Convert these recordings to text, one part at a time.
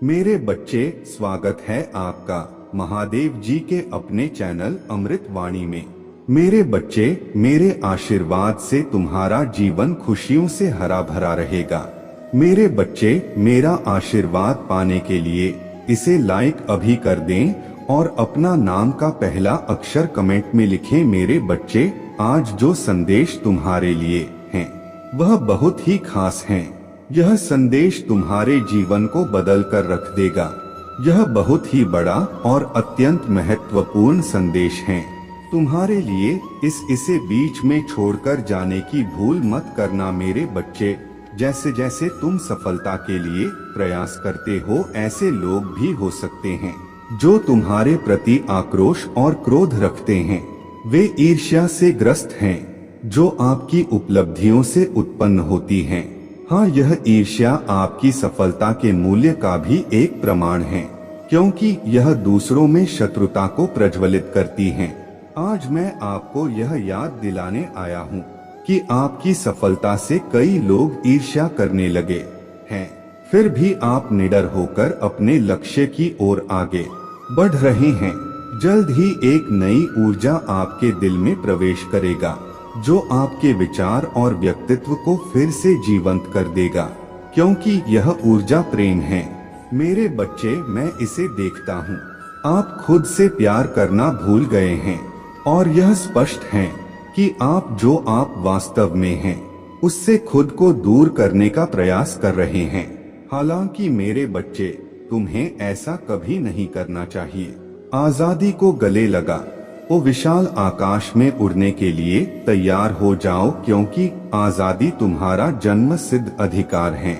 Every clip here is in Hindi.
मेरे बच्चे, स्वागत है आपका महादेव जी के अपने चैनल अमृत वाणी में। मेरे बच्चे, मेरे आशीर्वाद से तुम्हारा जीवन खुशियों से हरा भरा रहेगा। मेरे बच्चे, मेरा आशीर्वाद पाने के लिए इसे लाइक अभी कर दें और अपना नाम का पहला अक्षर कमेंट में लिखें। मेरे बच्चे, आज जो संदेश तुम्हारे लिए हैं वह बहुत ही खास हैं। यह संदेश तुम्हारे जीवन को बदल कर रख देगा। यह बहुत ही बड़ा और अत्यंत महत्वपूर्ण संदेश है तुम्हारे लिए। इसे बीच में छोड़कर जाने की भूल मत करना मेरे बच्चे। जैसे जैसे तुम सफलता के लिए प्रयास करते हो, ऐसे लोग भी हो सकते हैं जो तुम्हारे प्रति आक्रोश और क्रोध रखते हैं। वे ईर्ष्या से ग्रस्त हैं जो आपकी उपलब्धियों से उत्पन्न होती हैं। हाँ, यह ईर्ष्या आपकी सफलता के मूल्य का भी एक प्रमाण है, क्योंकि यह दूसरों में शत्रुता को प्रज्वलित करती है। आज मैं आपको यह याद दिलाने आया हूँ कि आपकी सफलता से कई लोग ईर्ष्या करने लगे हैं, फिर भी आप निडर होकर अपने लक्ष्य की ओर आगे बढ़ रहे हैं। जल्द ही एक नई ऊर्जा आपके दिल में प्रवेश करेगा जो आपके विचार और व्यक्तित्व को फिर से जीवंत कर देगा, क्योंकि यह ऊर्जा प्रेम है। मेरे बच्चे, मैं इसे देखता हूँ। आप खुद से प्यार करना भूल गए हैं और यह स्पष्ट है कि आप वास्तव में हैं उससे खुद को दूर करने का प्रयास कर रहे हैं। हालांकि मेरे बच्चे, तुम्हें ऐसा कभी नहीं करना चाहिए। आजादी को गले लगा वो विशाल आकाश में उड़ने के लिए तैयार हो जाओ, क्योंकि आजादी तुम्हारा जन्म सिद्ध अधिकार है।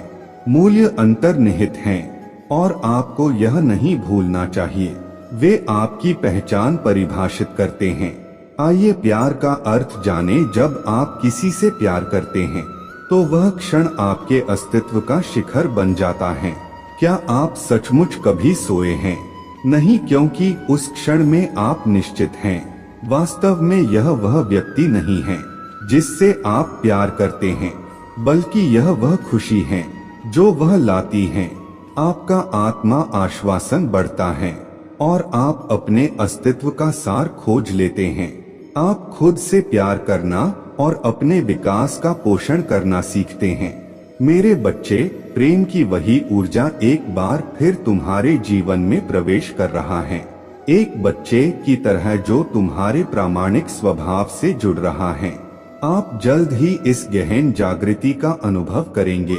मूल्य अंतर्निहित हैं और आपको यह नहीं भूलना चाहिए। वे आपकी पहचान परिभाषित करते हैं। आइए प्यार का अर्थ जाने। जब आप किसी से प्यार करते हैं तो वह क्षण आपके अस्तित्व का शिखर बन जाता है। क्या आप सचमुच कभी सोए हैं? नहीं, क्योंकि उस क्षण में आप निश्चित हैं। वास्तव में यह वह व्यक्ति नहीं है जिससे आप प्यार करते हैं, बल्कि यह वह खुशी है जो वह लाती है। आपका आत्मा आश्वासन बढ़ता है और आप अपने अस्तित्व का सार खोज लेते हैं। आप खुद से प्यार करना और अपने विकास का पोषण करना सीखते हैं। मेरे बच्चे, प्रेम की वही ऊर्जा एक बार फिर तुम्हारे जीवन में प्रवेश कर रहा है, एक बच्चे की तरह जो तुम्हारे प्रामाणिक स्वभाव से जुड़ रहा है। आप जल्द ही इस गहन जागृति का अनुभव करेंगे।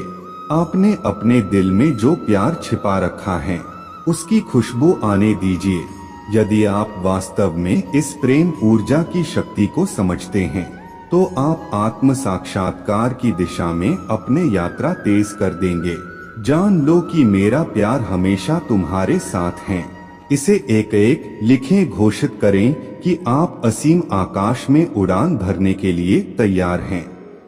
आपने अपने दिल में जो प्यार छिपा रखा है उसकी खुशबू आने दीजिए। यदि आप वास्तव में इस प्रेम ऊर्जा की शक्ति को समझते हैं तो आप आत्म साक्षात्कार की दिशा में अपने यात्रा तेज कर देंगे। जान लो कि मेरा प्यार हमेशा तुम्हारे साथ है। इसे एक एक लिखें, घोषित करें कि आप असीम आकाश में उड़ान भरने के लिए तैयार हैं।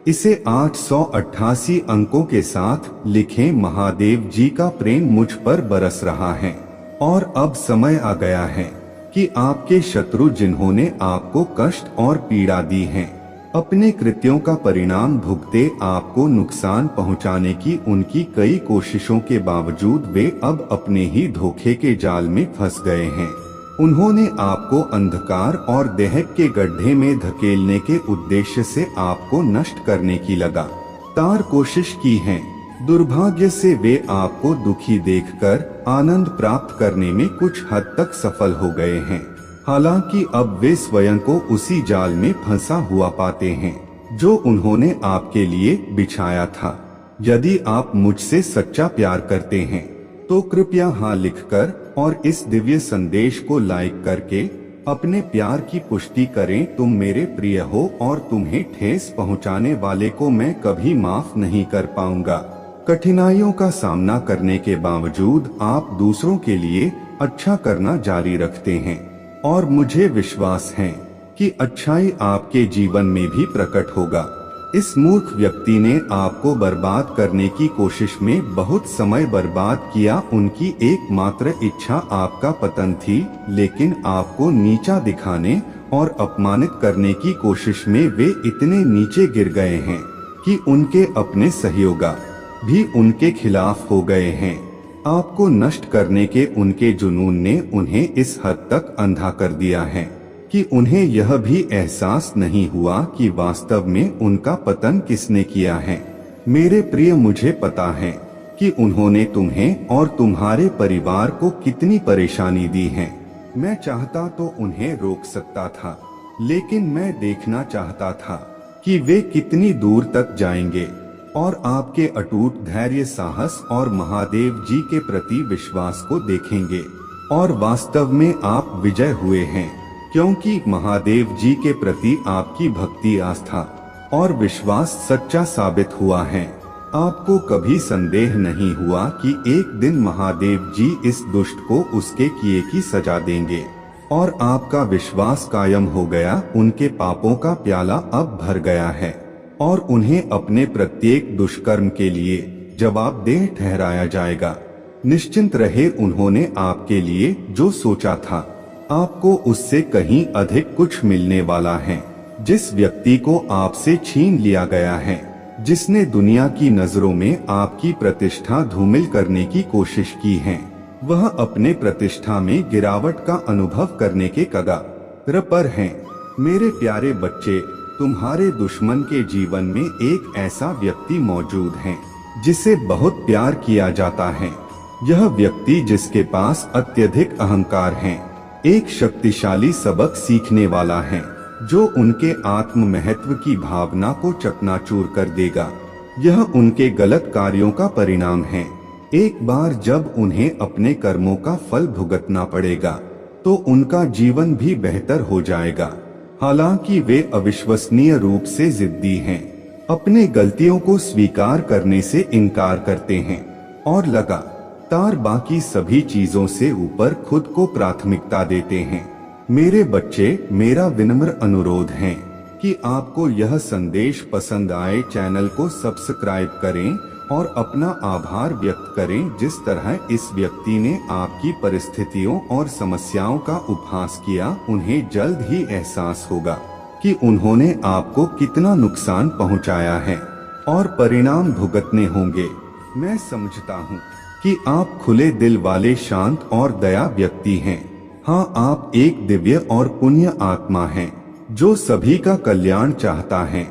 इसे 888 अंकों के साथ लिखें। महादेव जी का प्रेम मुझ पर बरस रहा है और अब समय आ गया है कि आपके शत्रु, जिन्होंने आपको कष्ट और पीड़ा दी है, अपने कृत्यों का परिणाम भुगते। आपको नुकसान पहुंचाने की उनकी कई कोशिशों के बावजूद वे अब अपने ही धोखे के जाल में फंस गए हैं। उन्होंने आपको अंधकार और दहक के गड्ढे में धकेलने के उद्देश्य से आपको नष्ट करने की लगातार कोशिश की है। दुर्भाग्य से वे आपको दुखी देखकर आनंद प्राप्त करने में कुछ हद तक सफल हो गए हैं। हालांकि अब वे स्वयं को उसी जाल में फंसा हुआ पाते हैं जो उन्होंने आपके लिए बिछाया था। यदि आप मुझसे सच्चा प्यार करते हैं तो कृपया हाँ लिखकर और इस दिव्य संदेश को लाइक करके अपने प्यार की पुष्टि करें। तुम मेरे प्रिय हो और तुम्हें ठेस पहुंचाने वाले को मैं कभी माफ नहीं कर पाऊंगा। कठिनाइयों का सामना करने के बावजूद आप दूसरों के लिए अच्छा करना जारी रखते हैं और मुझे विश्वास है कि अच्छाई आपके जीवन में भी प्रकट होगा। इस मूर्ख व्यक्ति ने आपको बर्बाद करने की कोशिश में बहुत समय बर्बाद किया। उनकी एकमात्र इच्छा आपका पतन थी, लेकिन आपको नीचा दिखाने और अपमानित करने की कोशिश में वे इतने नीचे गिर गए हैं कि उनके अपने सहयोगी भी उनके खिलाफ हो गए हैं। आपको नष्ट करने के उनके जुनून ने उन्हें इस हद तक अंधा कर दिया है कि उन्हें यह भी एहसास नहीं हुआ कि वास्तव में उनका पतन किसने किया है। मेरे प्रिय, मुझे पता है कि उन्होंने तुम्हें और तुम्हारे परिवार को कितनी परेशानी दी है। मैं चाहता तो उन्हें रोक सकता था, लेकिन मैं देखना चाहता था कि वे कितनी दूर तक जाएंगे और आपके अटूट धैर्य, साहस और महादेव जी के प्रति विश्वास को देखेंगे। और वास्तव में आप विजय हुए हैं, क्योंकि महादेव जी के प्रति आपकी भक्ति, आस्था और विश्वास सच्चा साबित हुआ है। आपको कभी संदेह नहीं हुआ कि एक दिन महादेव जी इस दुष्ट को उसके किए की सजा देंगे, और आपका विश्वास कायम हो गया। उनके पापों का प्याला अब भर गया है और उन्हें अपने प्रत्येक दुष्कर्म के लिए जवाबदेह ठहराया जाएगा। निश्चिंत रहे, उन्होंने आपके लिए जो सोचा था, आपको उससे कहीं अधिक कुछ मिलने वाला है। जिस व्यक्ति को आपसे छीन लिया गया है, जिसने दुनिया की नजरों में आपकी प्रतिष्ठा धूमिल करने की कोशिश की है, वह अपने प्रतिष्ठा में गिरावट का अनुभव करने के कगार पर है। मेरे प्यारे बच्चे, तुम्हारे दुश्मन के जीवन में एक ऐसा व्यक्ति मौजूद है जिसे बहुत प्यार किया जाता है। यह व्यक्ति जिसके पास अत्यधिक अहंकार है, एक शक्तिशाली सबक सीखने वाला है जो उनके आत्म महत्व की भावना को चकनाचूर कर देगा। यह उनके गलत कार्यों का परिणाम है। एक बार जब उन्हें अपने कर्मों का फल भुगतना पड़ेगा तो उनका जीवन भी बेहतर हो जाएगा। हालांकि वे अविश्वसनीय रूप से जिद्दी हैं, अपने गलतियों को स्वीकार करने से इनकार करते हैं और लगातार बाकी सभी चीजों से ऊपर खुद को प्राथमिकता देते हैं। मेरे बच्चे, मेरा विनम्र अनुरोध है कि आपको यह संदेश पसंद आए, चैनल को सब्सक्राइब करें और अपना आभार व्यक्त करें। जिस तरह इस व्यक्ति ने आपकी परिस्थितियों और समस्याओं का उपहास किया, उन्हें जल्द ही एहसास होगा कि उन्होंने आपको कितना नुकसान पहुंचाया है और परिणाम भुगतने होंगे। मैं समझता हूं कि आप खुले दिल वाले, शांत और दया व्यक्ति हैं। हाँ, आप एक दिव्य और पुण्य आत्मा हैं जो सभी का कल्याण चाहता है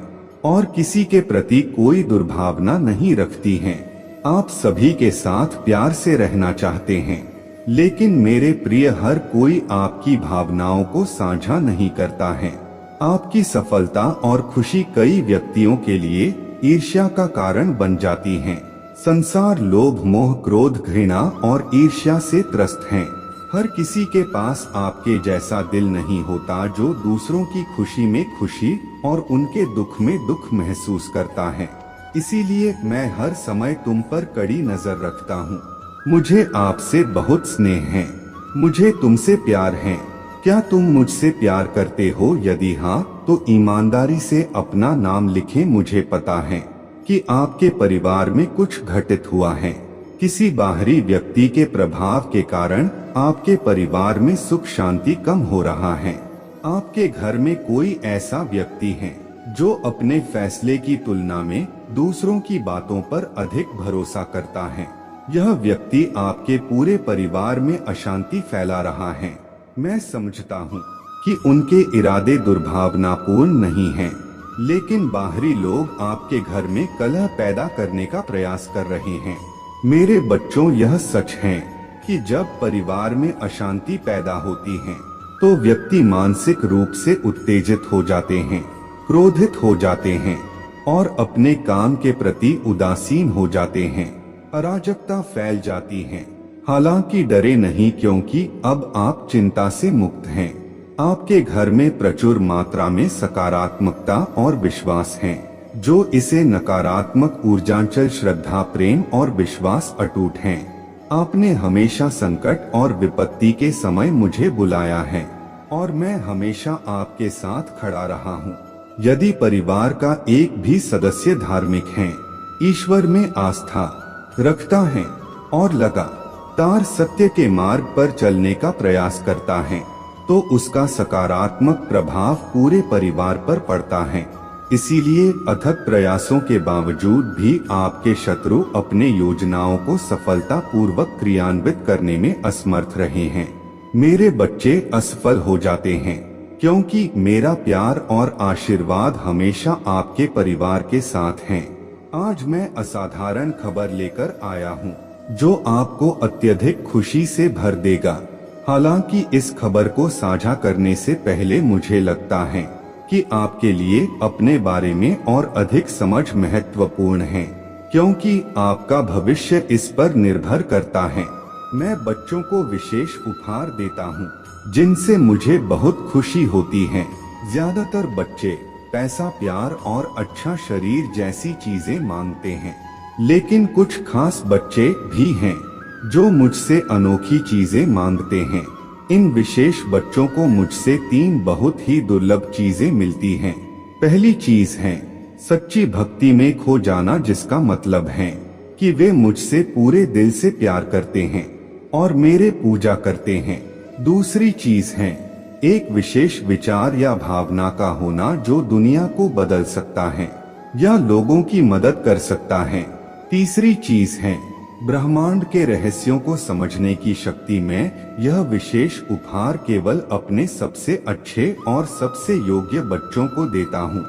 और किसी के प्रति कोई दुर्भावना नहीं रखती हैं। आप सभी के साथ प्यार से रहना चाहते हैं, लेकिन मेरे प्रिय, हर कोई आपकी भावनाओं को साझा नहीं करता है। आपकी सफलता और खुशी कई व्यक्तियों के लिए ईर्ष्या का कारण बन जाती हैं। संसार लोभ, मोह, क्रोध, घृणा और ईर्ष्या से त्रस्त हैं। हर किसी के पास आपके जैसा दिल नहीं होता जो दूसरों की खुशी में खुशी और उनके दुख में दुख महसूस करता है। इसीलिए मैं हर समय तुम पर कड़ी नजर रखता हूँ। मुझे आपसे बहुत स्नेह है, मुझे तुमसे प्यार है। क्या तुम मुझसे प्यार करते हो? यदि हाँ, तो ईमानदारी से अपना नाम लिखें। मुझे पता है कि आपके परिवार में कुछ घटित हुआ है। किसी बाहरी व्यक्ति के प्रभाव के कारण आपके परिवार में सुख शांति कम हो रहा है। आपके घर में कोई ऐसा व्यक्ति है जो अपने फैसले की तुलना में दूसरों की बातों पर अधिक भरोसा करता है। यह व्यक्ति आपके पूरे परिवार में अशांति फैला रहा है। मैं समझता हूँ कि उनके इरादे दुर्भावनापूर्ण नहीं हैं, लेकिन बाहरी लोग आपके घर में कलह पैदा करने का प्रयास कर रहे हैं। मेरे बच्चों, यह सच है कि जब परिवार में अशांति पैदा होती है तो व्यक्ति मानसिक रूप से उत्तेजित हो जाते हैं, क्रोधित हो जाते हैं और अपने काम के प्रति उदासीन हो जाते हैं। अराजकता फैल जाती है। हालांकि डरे नहीं, क्योंकि अब आप चिंता से मुक्त हैं। आपके घर में प्रचुर मात्रा में सकारात्मकता और विश्वास है, जो इसे नकारात्मक ऊर्जांचल श्रद्धा, प्रेम और विश्वास अटूट हैं। आपने हमेशा संकट और विपत्ति के समय मुझे बुलाया है और मैं हमेशा आपके साथ खड़ा रहा हूँ। यदि परिवार का एक भी सदस्य धार्मिक है, ईश्वर में आस्था रखता है और लगातार सत्य के मार्ग पर चलने का प्रयास करता है, तो उसका सकारात्मक प्रभाव पूरे परिवार पर पड़ता है। इसीलिए अथक प्रयासों के बावजूद भी आपके शत्रु अपने योजनाओं को सफलता पूर्वक क्रियान्वित करने में असमर्थ रहे हैं। मेरे बच्चे असफल हो जाते हैं क्योंकि मेरा प्यार और आशीर्वाद हमेशा आपके परिवार के साथ हैं। आज मैं असाधारण खबर लेकर आया हूँ जो आपको अत्यधिक खुशी से भर देगा। हालांकि इस खबर को साझा करने से पहले मुझे लगता है कि आपके लिए अपने बारे में और अधिक समझ महत्वपूर्ण है, क्योंकि आपका भविष्य इस पर निर्भर करता है। मैं बच्चों को विशेष उपहार देता हूँ जिनसे मुझे बहुत खुशी होती है। ज्यादातर बच्चे पैसा, प्यार और अच्छा शरीर जैसी चीजें मांगते हैं, लेकिन कुछ खास बच्चे भी हैं जो मुझसे अनोखी चीजें मांगते हैं। इन विशेष बच्चों को मुझसे 3 बहुत ही दुर्लभ चीजें मिलती हैं। पहली चीज है सच्ची भक्ति में खो जाना, जिसका मतलब है कि वे मुझसे पूरे दिल से प्यार करते हैं और मेरे पूजा करते हैं। दूसरी चीज है एक विशेष विचार या भावना का होना जो दुनिया को बदल सकता है या लोगों की मदद कर सकता है। तीसरी चीज है ब्रह्मांड के रहस्यों को समझने की शक्ति में। यह विशेष उपहार केवल अपने सबसे अच्छे और सबसे योग्य बच्चों को देता हूँ,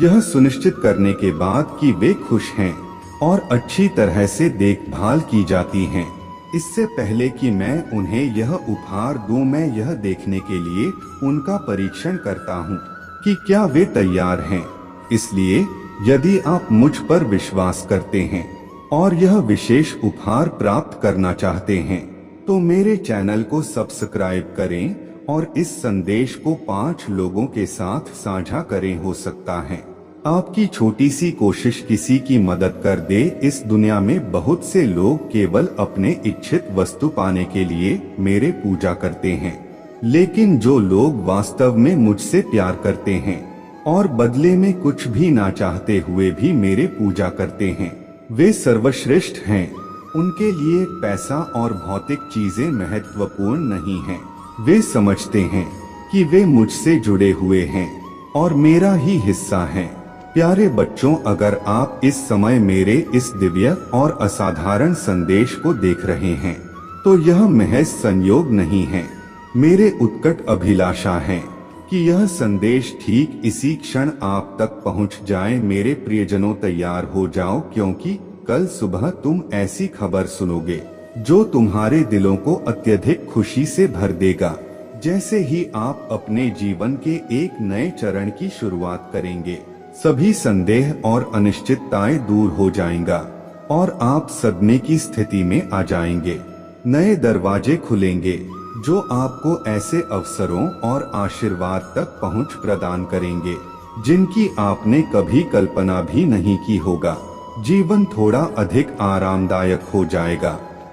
यह सुनिश्चित करने के बाद कि वे खुश हैं और अच्छी तरह से देखभाल की जाती हैं। इससे पहले कि मैं उन्हें यह उपहार दूं, मैं यह देखने के लिए उनका परीक्षण करता हूँ कि क्या वे तैयार हैं। इसलिए यदि आप मुझ पर विश्वास करते हैं और यह विशेष उपहार प्राप्त करना चाहते हैं तो मेरे चैनल को सब्सक्राइब करें और इस संदेश को 5 लोगों के साथ साझा करें। हो सकता है आपकी छोटी सी कोशिश किसी की मदद कर दे। इस दुनिया में बहुत से लोग केवल अपने इच्छित वस्तु पाने के लिए मेरे पूजा करते हैं, लेकिन जो लोग वास्तव में मुझसे प्यार करते हैं और बदले में कुछ भी ना चाहते हुए भी मेरे पूजा करते हैं, वे सर्वश्रेष्ठ हैं। उनके लिए पैसा और भौतिक चीजें महत्वपूर्ण नहीं हैं। वे समझते हैं कि वे मुझसे जुड़े हुए हैं और मेरा ही हिस्सा हैं। प्यारे बच्चों, अगर आप इस समय मेरे इस दिव्य और असाधारण संदेश को देख रहे हैं तो यह महज संयोग नहीं है। मेरे उत्कट अभिलाषा है कि यह संदेश ठीक इसी क्षण आप तक पहुंच जाए। मेरे प्रियजनों, तैयार हो जाओ, क्योंकि कल सुबह तुम ऐसी खबर सुनोगे जो तुम्हारे दिलों को अत्यधिक खुशी से भर देगा। जैसे ही आप अपने जीवन के एक नए चरण की शुरुआत करेंगे, सभी संदेह और अनिश्चितताएं दूर हो जाएंगा और आप सदमे की स्थिति में आ जाएंगे। नए दरवाजे खुलेंगे जो आपको ऐसे अवसरों और आशीर्वाद तक पहुंच प्रदान करेंगे जिनकी आपने कभी कल्पना भी नहीं की होगा। जीवन थोड़ा अधिक आरामदायक हो जाएगा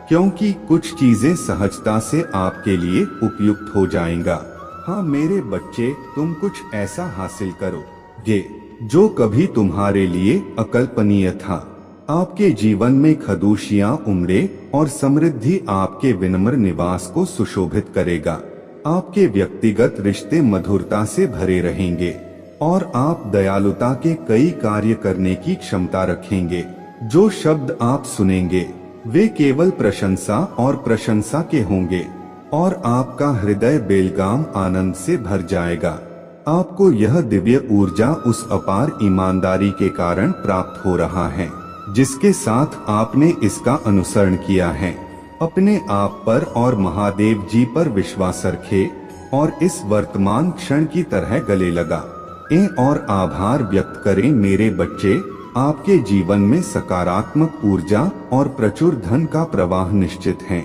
क्योंकि कुछ चीजें सहजता से आपके लिए उपयुक्त हो जाएंगा। हाँ मेरे बच्चे, तुम कुछ ऐसा हासिल करोगे जो कभी तुम्हारे लिए अकल्पनीय था। आपके जीवन में खदूशियां उमड़े और समृद्धि आपके विनम्र निवास को सुशोभित करेगा। आपके व्यक्तिगत रिश्ते मधुरता से भरे रहेंगे और आप दयालुता के कई कार्य करने की क्षमता रखेंगे। जो शब्द आप सुनेंगे वे केवल प्रशंसा और प्रशंसा के होंगे और आपका हृदय बेलगाम आनंद से भर जाएगा। आपको यह दिव्य ऊर्जा उस अपार ईमानदारी के कारण प्राप्त हो रहा है जिसके साथ आपने इसका अनुसरण किया है। अपने आप पर और महादेव जी पर विश्वास रखें और इस वर्तमान क्षण की तरह गले लगा और आभार व्यक्त करें। मेरे बच्चे, आपके जीवन में सकारात्मक ऊर्जा और प्रचुर धन का प्रवाह निश्चित है।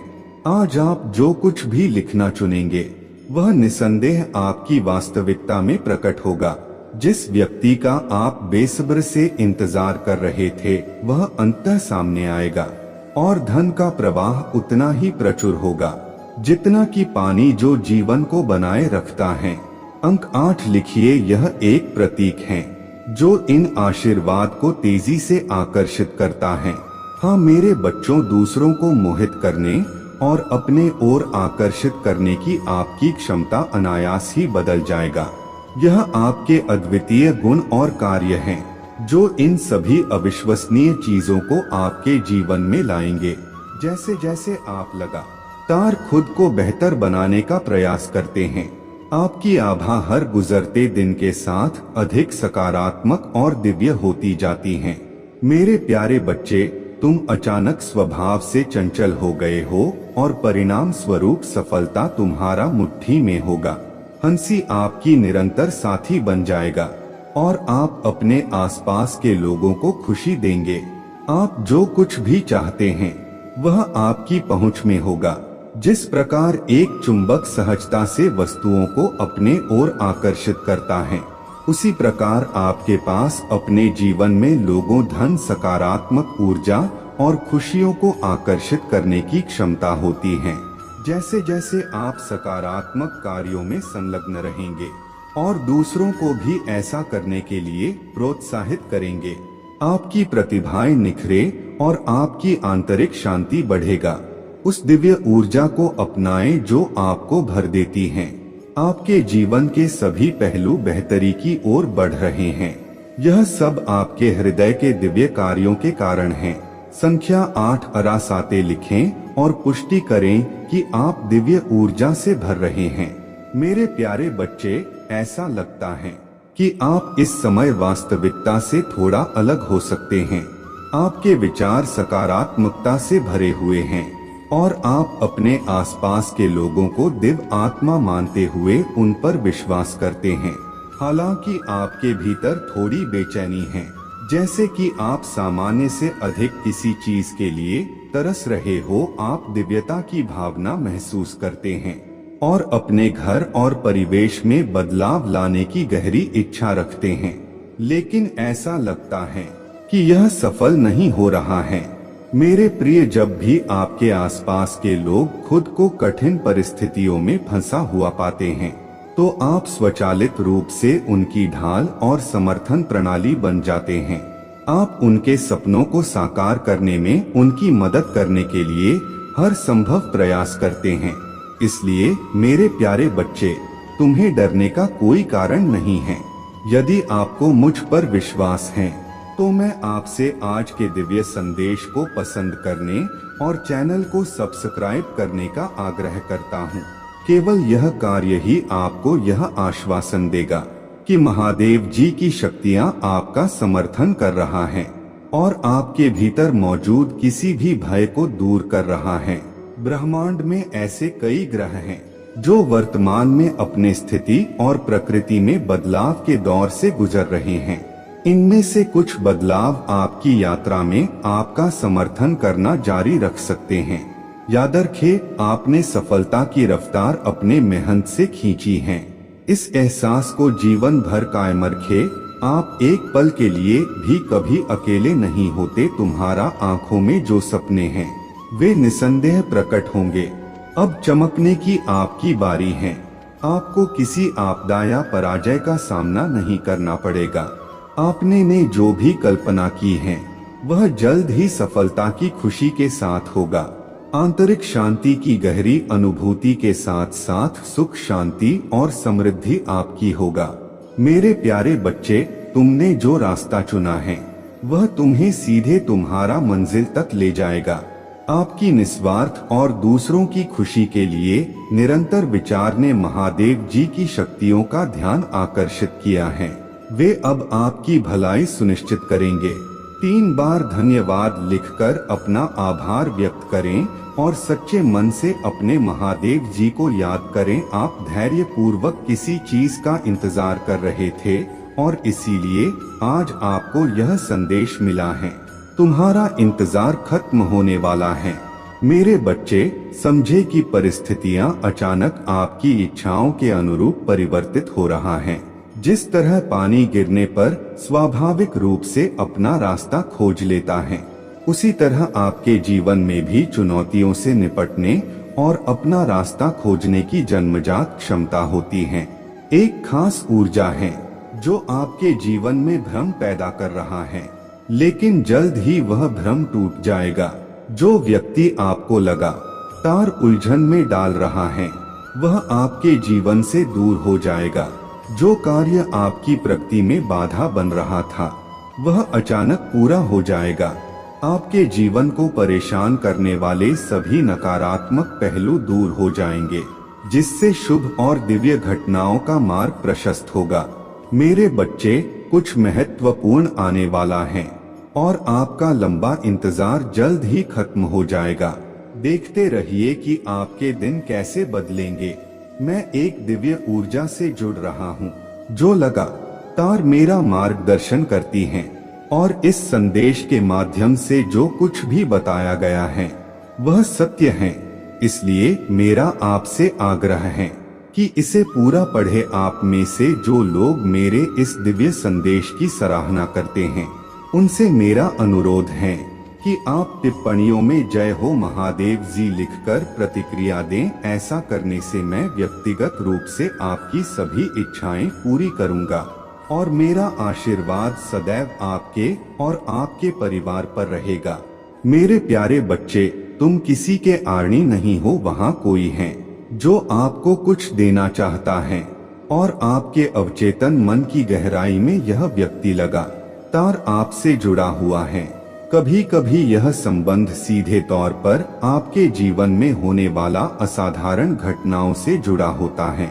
आज आप जो कुछ भी लिखना चुनेंगे वह निसंदेह आपकी वास्तविकता में प्रकट होगा। जिस व्यक्ति का आप बेसब्र से इंतजार कर रहे थे वह अंततः सामने आएगा और धन का प्रवाह उतना ही प्रचुर होगा जितना कि पानी जो जीवन को बनाए रखता है। अंक 8 लिखिए, यह एक प्रतीक है जो इन आशीर्वाद को तेजी से आकर्षित करता है। हाँ मेरे बच्चों, दूसरों को मोहित करने और अपने ओर आकर्षित करने की आपकी क्षमता अनायास ही बदल जाएगा। यह आपके अद्वितीय गुण और कार्य हैं, जो इन सभी अविश्वसनीय चीजों को आपके जीवन में लाएंगे। जैसे जैसे आप लगातार खुद को बेहतर बनाने का प्रयास करते हैं, आपकी आभा हर गुजरते दिन के साथ अधिक सकारात्मक और दिव्य होती जाती है। मेरे प्यारे बच्चे, तुम अचानक स्वभाव से चंचल हो गए हो और परिणाम स्वरूप सफलता तुम्हारा मुट्ठी में होगा। हंसी आपकी निरंतर साथी बन जाएगा और आप अपने आसपास के लोगों को खुशी देंगे। आप जो कुछ भी चाहते हैं वह आपकी पहुंच में होगा। जिस प्रकार एक चुंबक सहजता से वस्तुओं को अपने ओर आकर्षित करता है, उसी प्रकार आपके पास अपने जीवन में लोगों, धन, सकारात्मक ऊर्जा और खुशियों को आकर्षित करने की क्षमता होती है। जैसे जैसे आप सकारात्मक कार्यों में संलग्न रहेंगे और दूसरों को भी ऐसा करने के लिए प्रोत्साहित करेंगे, आपकी प्रतिभाएं निखरे और आपकी आंतरिक शांति बढ़ेगा। उस दिव्य ऊर्जा को अपनाएं जो आपको भर देती है। आपके जीवन के सभी पहलू बेहतरी की ओर बढ़ रहे हैं। यह सब आपके हृदय के दिव्य कार्यों के कारण है। संख्या 8 अरासाते लिखें और पुष्टि करें कि आप दिव्य ऊर्जा से भर रहे हैं। मेरे प्यारे बच्चे, ऐसा लगता है कि आप इस समय वास्तविकता से थोड़ा अलग हो सकते हैं। आपके विचार सकारात्मकता से भरे हुए हैं और आप अपने आसपास के लोगों को दिव्य आत्मा मानते हुए उन पर विश्वास करते हैं। हालांकि आपके भीतर थोड़ी बेचैनी है, जैसे कि आप सामान्य से अधिक किसी चीज के लिए तरस रहे हो। आप दिव्यता की भावना महसूस करते हैं और अपने घर और परिवेश में बदलाव लाने की गहरी इच्छा रखते हैं, लेकिन ऐसा लगता है कि यह सफल नहीं हो रहा है। मेरे प्रिय, जब भी आपके आसपास के लोग खुद को कठिन परिस्थितियों में फंसा हुआ पाते हैं, तो आप स्वचालित रूप से उनकी ढाल और समर्थन प्रणाली बन जाते हैं। आप उनके सपनों को साकार करने में उनकी मदद करने के लिए हर संभव प्रयास करते हैं। इसलिए मेरे प्यारे बच्चे, तुम्हें डरने का कोई कारण नहीं है। यदि आपको मुझ पर विश्वास है तो मैं आपसे आज के दिव्य संदेश को पसंद करने और चैनल को सब्सक्राइब करने का आग्रह करता हूँ। केवल यह कार्य ही आपको यह आश्वासन देगा कि महादेव जी की शक्तियाँ आपका समर्थन कर रहा है और आपके भीतर मौजूद किसी भी भय को दूर कर रहा है। ब्रह्मांड में ऐसे कई ग्रह हैं जो वर्तमान में अपने स्थिति और प्रकृति में बदलाव के दौर से गुजर रहे हैं। इनमें से कुछ बदलाव आपकी यात्रा में आपका समर्थन करना जारी रख सकते हैं। याद रखें, आपने सफलता की रफ्तार अपने मेहनत से खींची है। इस एहसास को जीवन भर कायम रखें। आप एक पल के लिए भी कभी अकेले नहीं होते। तुम्हारा आंखों में जो सपने हैं वे निसंदेह प्रकट होंगे। अब चमकने की आपकी बारी है। आपको किसी आपदा या पराजय का सामना नहीं करना पड़ेगा। आपने ने जो भी कल्पना की है वह जल्द ही सफलता की खुशी के साथ होगा। आंतरिक शांति की गहरी अनुभूति के साथ साथ सुख, शांति और समृद्धि आपकी होगा। मेरे प्यारे बच्चे, तुमने जो रास्ता चुना है वह तुम्हें सीधे तुम्हारा मंजिल तक ले जाएगा। आपकी निस्वार्थ और दूसरों की खुशी के लिए निरंतर विचार ने महादेव जी की शक्तियों का ध्यान आकर्षित किया है। वे अब आपकी भलाई सुनिश्चित करेंगे। 3 बार धन्यवाद लिखकर अपना आभार व्यक्त करें और सच्चे मन से अपने महादेव जी को याद करें। आप धैर्य पूर्वक किसी चीज का इंतजार कर रहे थे और इसीलिए आज आपको यह संदेश मिला है। तुम्हारा इंतजार खत्म होने वाला है। मेरे बच्चे, समझे कि परिस्थितियां अचानक आपकी इच्छाओं के अनुरूप परिवर्तित हो रहा है। जिस तरह पानी गिरने पर स्वाभाविक रूप से अपना रास्ता खोज लेता है, उसी तरह आपके जीवन में भी चुनौतियों से निपटने और अपना रास्ता खोजने की जन्मजात क्षमता होती है। एक खास ऊर्जा है जो आपके जीवन में भ्रम पैदा कर रहा है, लेकिन जल्द ही वह भ्रम टूट जाएगा। जो व्यक्ति आपको लगातार उलझन में डाल रहा है वह आपके जीवन से दूर हो जाएगा। जो कार्य आपकी प्रगति में बाधा बन रहा था वह अचानक पूरा हो जाएगा। आपके जीवन को परेशान करने वाले सभी नकारात्मक पहलू दूर हो जाएंगे, जिससे शुभ और दिव्य घटनाओं का मार्ग प्रशस्त होगा। मेरे बच्चे, कुछ महत्वपूर्ण आने वाला है और आपका लंबा इंतजार जल्द ही खत्म हो जाएगा। देखते रहिए कि आपके दिन कैसे बदलेंगे। मैं एक दिव्य ऊर्जा से जुड़ रहा हूँ जो लगातार मेरा मार्गदर्शन करती है और इस संदेश के माध्यम से जो कुछ भी बताया गया है वह सत्य है। इसलिए मेरा आपसे आग्रह है कि इसे पूरा पढ़े। आप में से जो लोग मेरे इस दिव्य संदेश की सराहना करते हैं उनसे मेरा अनुरोध है कि आप टिप्पणियों में जय हो महादेव जी लिखकर प्रतिक्रिया दें। ऐसा करने से मैं व्यक्तिगत रूप से आपकी सभी इच्छाएं पूरी करूंगा और मेरा आशीर्वाद सदैव आपके और आपके परिवार पर रहेगा। मेरे प्यारे बच्चे, तुम किसी के आड़े नहीं हो। वहाँ कोई है जो आपको कुछ देना चाहता है और आपके अवचेतन मन की गहराई में यह व्यक्ति लगातार आपसे जुड़ा हुआ है। कभी कभी यह संबंध सीधे तौर पर आपके जीवन में होने वाला असाधारण घटनाओं से जुड़ा होता है।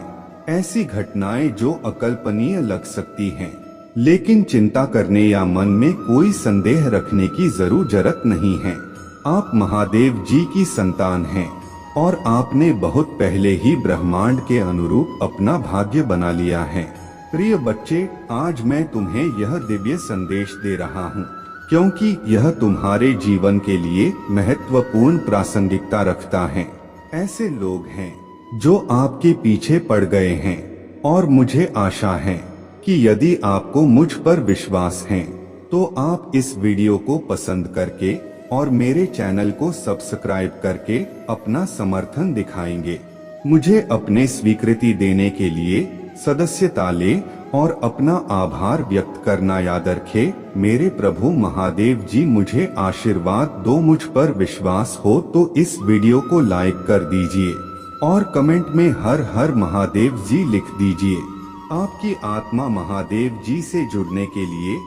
ऐसी घटनाएं जो अकल्पनीय लग सकती हैं, लेकिन चिंता करने या मन में कोई संदेह रखने की जरूरत नहीं है। आप महादेव जी की संतान हैं और आपने बहुत पहले ही ब्रह्मांड के अनुरूप अपना भाग्य बना लिया है। प्रिय बच्चे, आज मैं तुम्हें यह दिव्य संदेश दे रहा हूँ क्योंकि यह तुम्हारे जीवन के लिए महत्वपूर्ण प्रासंगिकता रखता है। ऐसे लोग हैं जो आपके पीछे पड़ गए हैं और मुझे आशा है कि यदि आपको मुझ पर विश्वास है तो आप इस वीडियो को पसंद करके और मेरे चैनल को सब्सक्राइब करके अपना समर्थन दिखाएंगे। मुझे अपने स्वीकृति देने के लिए सदस्यता लें और अपना आभार व्यक्त करना याद रखें। मेरे प्रभु महादेव जी मुझे आशीर्वाद दो। मुझ पर विश्वास हो तो इस वीडियो को लाइक कर दीजिए और कमेंट में हर हर महादेव जी लिख दीजिए। आपकी आत्मा महादेव जी से जुड़ने के लिए